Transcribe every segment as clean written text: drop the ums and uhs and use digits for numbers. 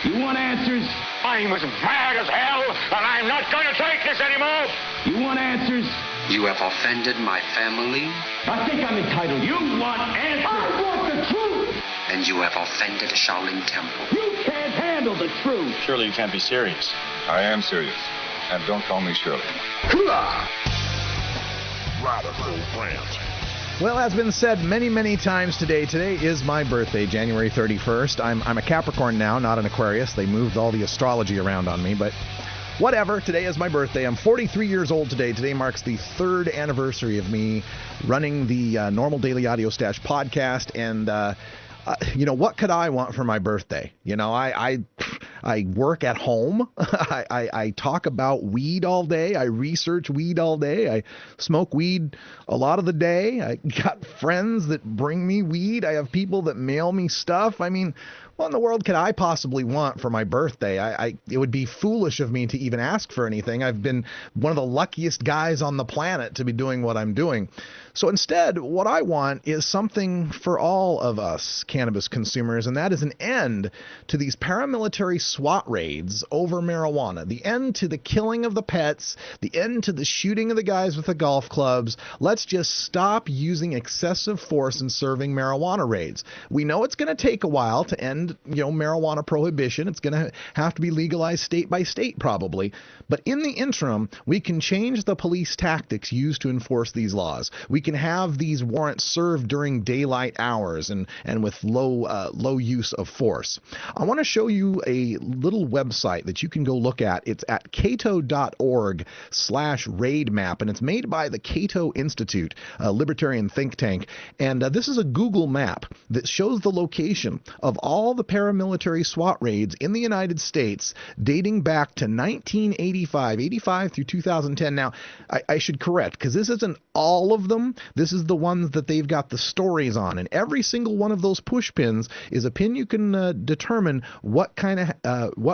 You want answers? I'm as mad as hell, and I'm not going to take this anymore. You want answers? You have offended my family. I think I'm entitled. You want answers? I want the truth. And you have offended the Shaolin Temple. You can't handle the truth. Surely you can't be serious. I am serious. And don't call me Shirley. Radical rant. Well, as been said many, many times today, today is my birthday, January 31st. I'm a Capricorn now, not an Aquarius. They moved all the astrology around on me, but whatever. Today is my birthday. I'm 43 years old today. Today marks the third anniversary of me running the Normal Daily Audio Stash podcast, and what could I want for my birthday? I work at home. I talk about weed all day. I research weed all day. I smoke weed a lot of the day. I got friends that bring me weed. I have people that mail me stuff. I mean, what in the world could I possibly want for my birthday? It would be foolish of me to even ask for anything. I've been one of the luckiest guys on the planet to be doing what I'm doing. So instead, what I want is something for all of us cannabis consumers, and that is an end to these paramilitary SWAT raids over marijuana, the end to the killing of the pets, the end to the shooting of the guys with the golf clubs. Let's just stop using excessive force in serving marijuana raids. We know it's going to take a while to end marijuana prohibition. It's going to have to be legalized state by state probably. But in the interim, we can change the police tactics used to enforce these laws. We can have these warrants served during daylight hours and with low use of force. I want to show you a little website that you can go look at. It's at cato.org/raidmap, and it's made by the Cato Institute, a libertarian think tank. And this is a Google map that shows the location of all the paramilitary SWAT raids in the United States dating back to 1985 through 2010. Now, I should correct, because this isn't all of them. This is the ones that they've got the stories on, and every single one of those push pins is a pin you can determine what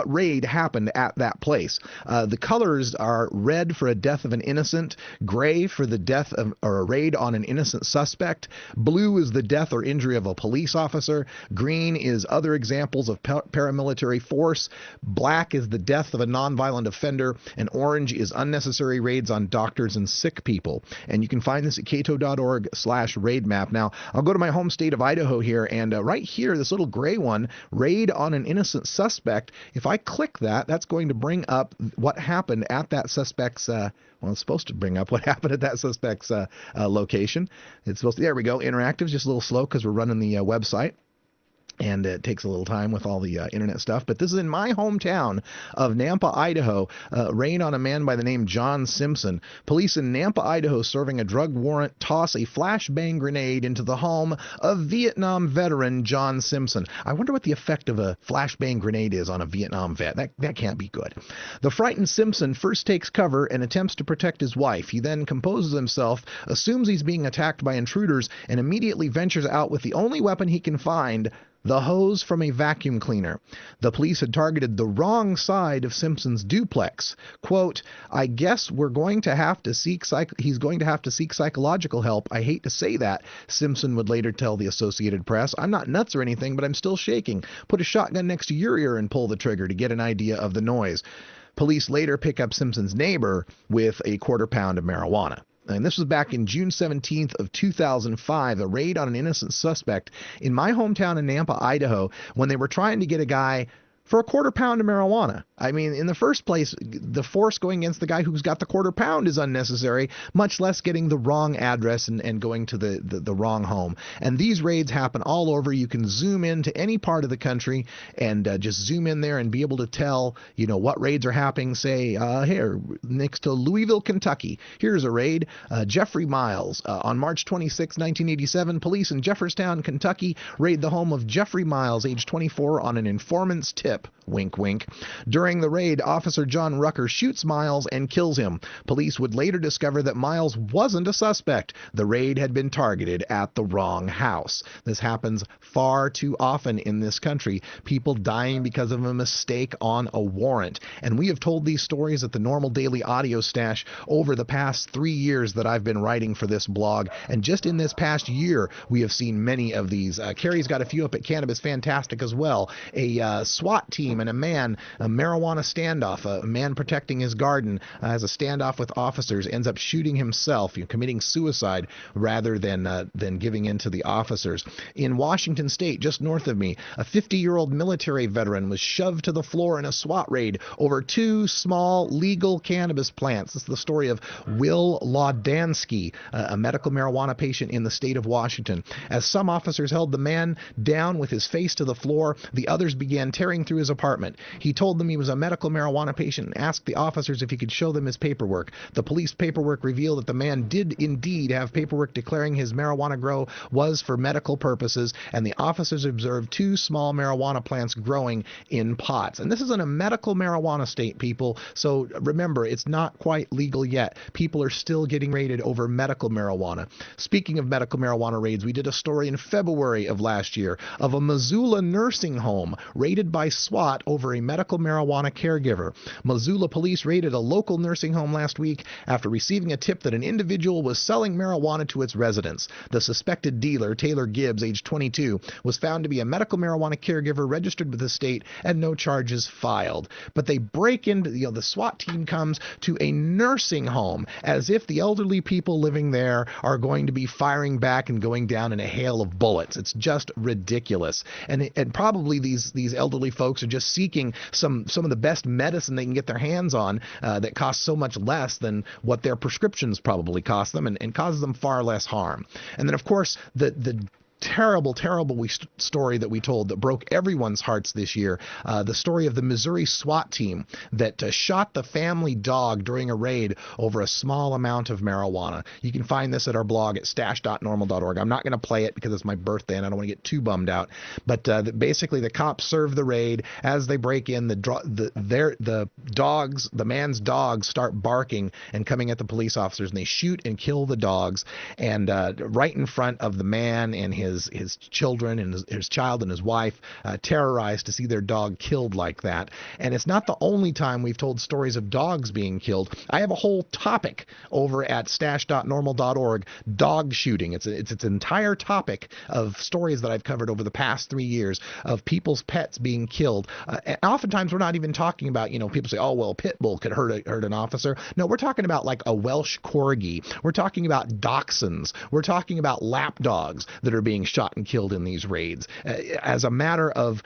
raid happened at that place. The colors are red for a death of an innocent, gray for the death of or a raid on an innocent suspect, blue is the death or injury of a police officer, green is other examples of paramilitary force, black is the death of a nonviolent offender, and orange is unnecessary raids on doctors and sick people. And you can find this at cato.org/raidmap. Now, I'll go to my home state of Idaho here, and right here, this little gray one, raid on an innocent suspect. If I click that, that's going to bring up what happened at that suspect's it's supposed to bring up what happened at that suspect's location. It's supposed to, there we go, interactive, just a little slow because we're running the website. And it takes a little time with all the internet stuff. But this is in my hometown of Nampa, Idaho. Raid on a man by the name John Simpson. Police in Nampa, Idaho, serving a drug warrant, toss a flashbang grenade into the home of Vietnam veteran John Simpson. I wonder what the effect of a flashbang grenade is on a Vietnam vet. That can't be good. The frightened Simpson first takes cover and attempts to protect his wife. He then composes himself, assumes he's being attacked by intruders, and immediately ventures out with the only weapon he can find, the hose from a vacuum cleaner. The police had targeted the wrong side of Simpson's duplex. Quote, I guess we're going to have to seek he's going to have to seek psychological help. I hate to say that, Simpson would later tell the Associated Press. I'm not nuts or anything, but I'm still shaking. Put a shotgun next to your ear and pull the trigger to get an idea of the noise. Police later pick up Simpson's neighbor with a quarter pound of marijuana. And this was back in June 17th of 2005, a raid on an innocent suspect in my hometown in Nampa, Idaho, when they were trying to get a guy for a quarter pound of marijuana. I mean, in the first place, the force going against the guy who's got the quarter pound is unnecessary, much less getting the wrong address and going to the wrong home. And these raids happen all over. You can zoom into any part of the country and just zoom in there and be able to tell, what raids are happening. Say, here, next to Louisville, Kentucky, here's a raid. Jeffrey Miles. On March 26, 1987, police in Jefferstown, Kentucky, raid the home of Jeffrey Miles, age 24, on an informant's tip. Wink, wink. During the raid, Officer John Rucker shoots Miles and kills him. Police would later discover that Miles wasn't a suspect. The raid had been targeted at the wrong house. This happens far too often in this country. People dying because of a mistake on a warrant. And we have told these stories at the Normal Daily Audio Stash over the past 3 years that I've been writing for this blog. And just in this past year, we have seen many of these. Carrie's got a few up at Cannabis Fantastic as well. A SWAT SWAT team and a marijuana standoff, a man protecting his garden, has a standoff with officers, ends up shooting himself, committing suicide rather than giving in to the officers. In Washington State, just north of me, a 50-year-old military veteran was shoved to the floor in a SWAT raid over 2 small legal cannabis plants. This is the story of Will Laudansky, a medical marijuana patient in the state of Washington. As some officers held the man down with his face to the floor, the others began tearing through his apartment. He told them he was a medical marijuana patient and asked the officers if he could show them his paperwork. The police paperwork revealed that the man did indeed have paperwork declaring his marijuana grow was for medical purposes, and the officers observed 2 small marijuana plants growing in pots. And this is in a medical marijuana state, people, so remember, it's not quite legal yet. People are still getting raided over medical marijuana. Speaking of medical marijuana raids, we did a story in February of last year of a Missoula nursing home raided by SWAT over a medical marijuana caregiver. Missoula police raided a local nursing home last week after receiving a tip that an individual was selling marijuana to its residents. The suspected dealer, Taylor Gibbs, age 22, was found to be a medical marijuana caregiver registered with the state and no charges filed. But they break into, the SWAT team comes to a nursing home as if the elderly people living there are going to be firing back and going down in a hail of bullets. It's just ridiculous. And probably these elderly folks are just seeking some of the best medicine they can get their hands on that costs so much less than what their prescriptions probably cost them and causes them far less harm. And then, of course, the terrible story that we told that broke everyone's hearts this year, the story of the Missouri SWAT team that shot the family dog during a raid over a small amount of marijuana. You can find this at our blog at stash.normal.org. I'm not going to play it because it's my birthday and I don't want to get too bummed out, but basically the cops serve the raid. As they break in, the man's dogs start barking and coming at the police officers, and they shoot and kill the dogs, and right in front of the man and his children and his child and his wife, terrorized to see their dog killed like that. And it's not the only time we've told stories of dogs being killed. I have a whole topic over at stash.normal.org, dog shooting. It's its entire topic of stories that I've covered over the past 3 years of people's pets being killed. And oftentimes we're not even talking about, people say, oh, well, a pit bull could hurt an officer. No, we're talking about like a Welsh corgi. We're talking about dachshunds. We're talking about lap dogs that are being shot and killed in these raids as a matter of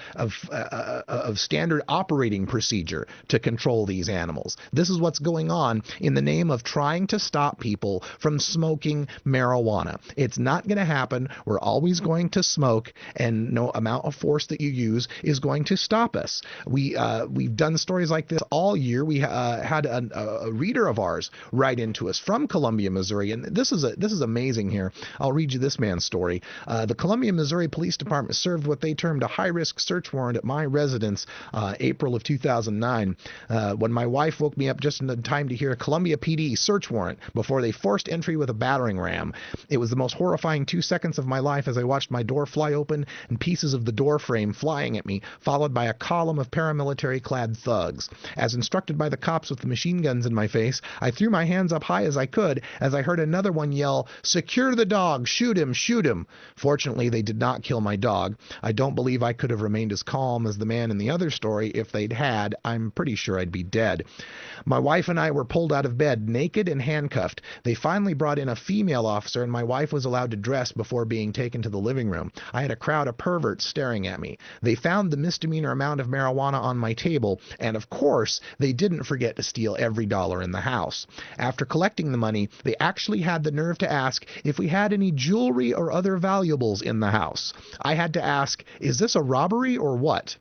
standard operating procedure to control these animals. This is what's going on in the name of trying to stop people from smoking marijuana. It's not going to happen. We're always going to smoke, and no amount of force that you use is going to stop us. We've done stories like this all year. We had a reader of ours write into us from Columbia, Missouri, and this is amazing here. I'll read you this man's story. The Columbia, Missouri Police Department served what they termed a high-risk search warrant at my residence April of 2009 when my wife woke me up just in time to hear a Columbia PD search warrant before they forced entry with a battering ram. It was the most horrifying 2 seconds of my life as I watched my door fly open and pieces of the door frame flying at me, followed by a column of paramilitary-clad thugs. As instructed by the cops with the machine guns in my face, I threw my hands up high as I could as I heard another one yell, "Secure the dog! Shoot him! Shoot him!" Fortunately, they did not kill my dog. I don't believe I could have remained as calm as the man in the other story. If they'd had, I'm pretty sure I'd be dead. My wife and I were pulled out of bed, naked and handcuffed. They finally brought in a female officer, and my wife was allowed to dress before being taken to the living room. I had a crowd of perverts staring at me. They found the misdemeanor amount of marijuana on my table, and of course, they didn't forget to steal every dollar in the house. After collecting the money, they actually had the nerve to ask if we had any jewelry or other valuables in the house. I had to ask, is this a robbery or what?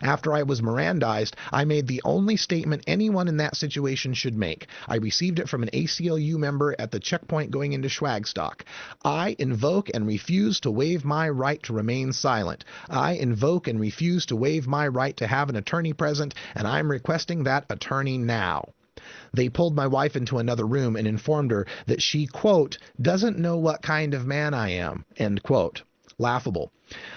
After I was Mirandized, I made the only statement anyone in that situation should make. I received it from an ACLU member at the checkpoint going into Schwagstock. I invoke and refuse to waive my right to remain silent. I invoke and refuse to waive my right to have an attorney present, and I'm requesting that attorney now. They pulled my wife into another room and informed her that she, quote, doesn't know what kind of man I am, end quote. Laughable.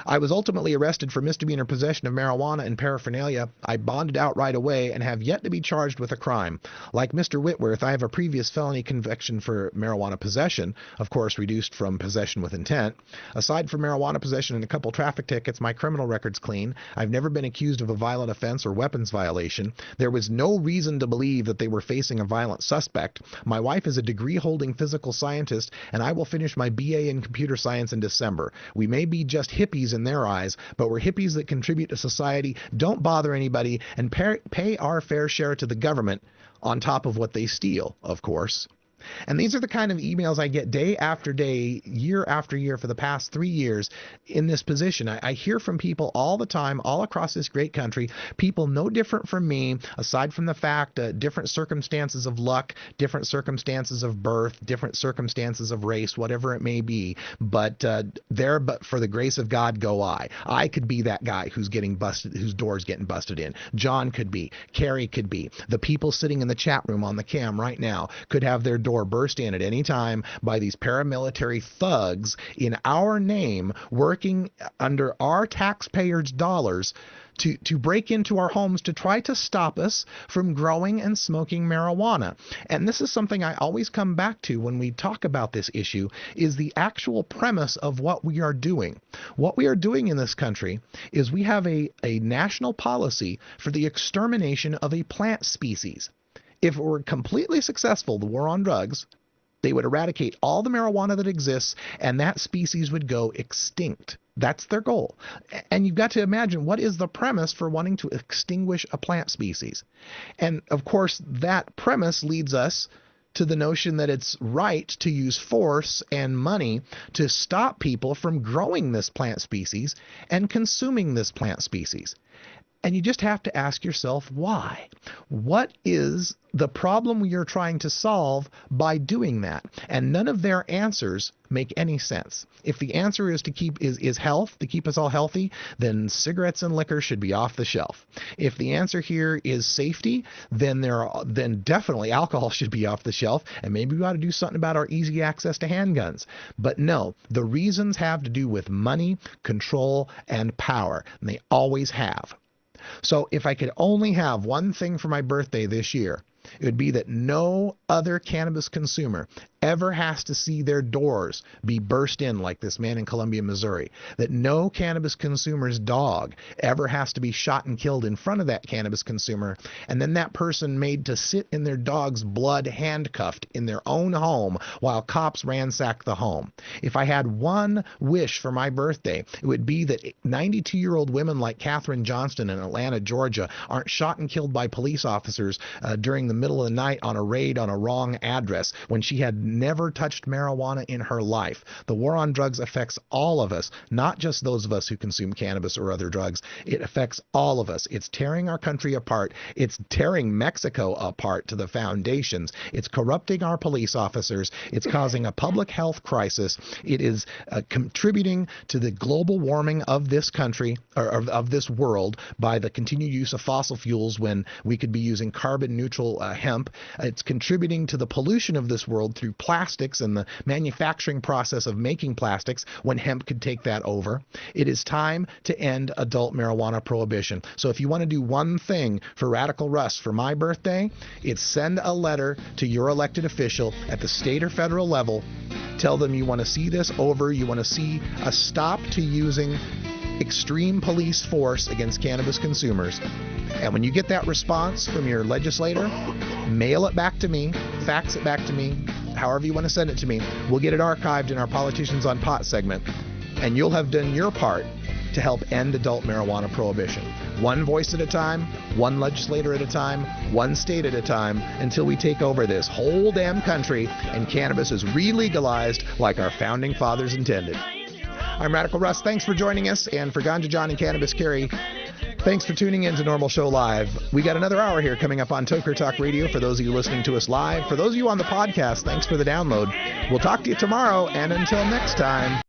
I was ultimately arrested for misdemeanor possession of marijuana and paraphernalia. I bonded out right away and have yet to be charged with a crime. Like Mr. Whitworth, I have a previous felony conviction for marijuana possession, of course reduced from possession with intent. Aside from marijuana possession and a couple traffic tickets, my criminal record's clean. I've never been accused of a violent offense or weapons violation. There was no reason to believe that they were facing a violent suspect. My wife is a degree-holding physical scientist, and I will finish my BA in computer science in December. We may be just hippies in their eyes, but we're hippies that contribute to society, don't bother anybody, and pay our fair share to the government on top of what they steal, of course. And these are the kind of emails I get day after day, year after year for the past 3 years in this position. I hear from people all the time, all across this great country, people no different from me, aside from the fact different circumstances of luck, different circumstances of birth, different circumstances of race, whatever it may be. But but for the grace of God go I. I could be that guy who's getting busted, whose door's getting busted in. John could be. Carrie could be. The people sitting in the chat room on the cam right now could have their door burst in at any time by these paramilitary thugs in our name, working under our taxpayers' dollars to break into our homes to try to stop us from growing and smoking marijuana. And this is something I always come back to when we talk about this issue, is the actual premise of what we are doing. What we are doing in this country is we have a national policy for the extermination of a plant species. If it were completely successful, the war on drugs, they would eradicate all the marijuana that exists, and that species would go extinct. That's their goal. And you've got to imagine, what is the premise for wanting to extinguish a plant species? And of course, that premise leads us to the notion that it's right to use force and money to stop people from growing this plant species and consuming this plant species. And you just have to ask yourself, why? What is the problem we are trying to solve by doing that? And none of their answers make any sense. If the answer is to keep health, to keep us all healthy, then cigarettes and liquor should be off the shelf. If the answer here is safety, then definitely alcohol should be off the shelf, and maybe we ought to do something about our easy access to handguns. But no, the reasons have to do with money, control, and power, and they always have. So if I could only have one thing for my birthday this year, it would be that no other cannabis consumer ever has to see their doors be burst in like this man in Columbia, Missouri. That no cannabis consumer's dog ever has to be shot and killed in front of that cannabis consumer, and then that person made to sit in their dog's blood handcuffed in their own home while cops ransack the home. If I had one wish for my birthday, it would be that 92-year-old women like Katherine Johnston in Atlanta, Georgia, aren't shot and killed by police officers during the middle of the night on a raid on a wrong address when she had never touched marijuana in her life. The war on drugs affects all of us, not just those of us who consume cannabis or other drugs. It affects all of us. It's tearing our country apart. It's tearing Mexico apart to the foundations. It's corrupting our police officers. It's causing a public health crisis. It is contributing to the global warming of this country, or of this world, by the continued use of fossil fuels when we could be using carbon neutral hemp. It's contributing to the pollution of this world through plastics and the manufacturing process of making plastics when hemp could take that over. It is time to end adult marijuana prohibition. So if you want to do one thing for Radical Russ for my birthday, it's send a letter to your elected official at the state or federal level. Tell them you want to see this over. You want to see a stop to using extreme police force against cannabis consumers. And when you get that response from your legislator, mail it back to me, fax it back to me, however you want to send it to me. We'll get it archived in our Politicians on Pot segment, and you'll have done your part to help end adult marijuana prohibition. One voice at a time, one legislator at a time, one state at a time, until we take over this whole damn country and cannabis is re-legalized like our founding fathers intended. I'm Radical Russ. Thanks for joining us. And for Ganja John and Cannabis Carrie, thanks for tuning in to Normal Show Live. We got another hour here coming up on Toker Talk Radio for those of you listening to us live. For those of you on the podcast, thanks for the download. We'll talk to you tomorrow, and until next time.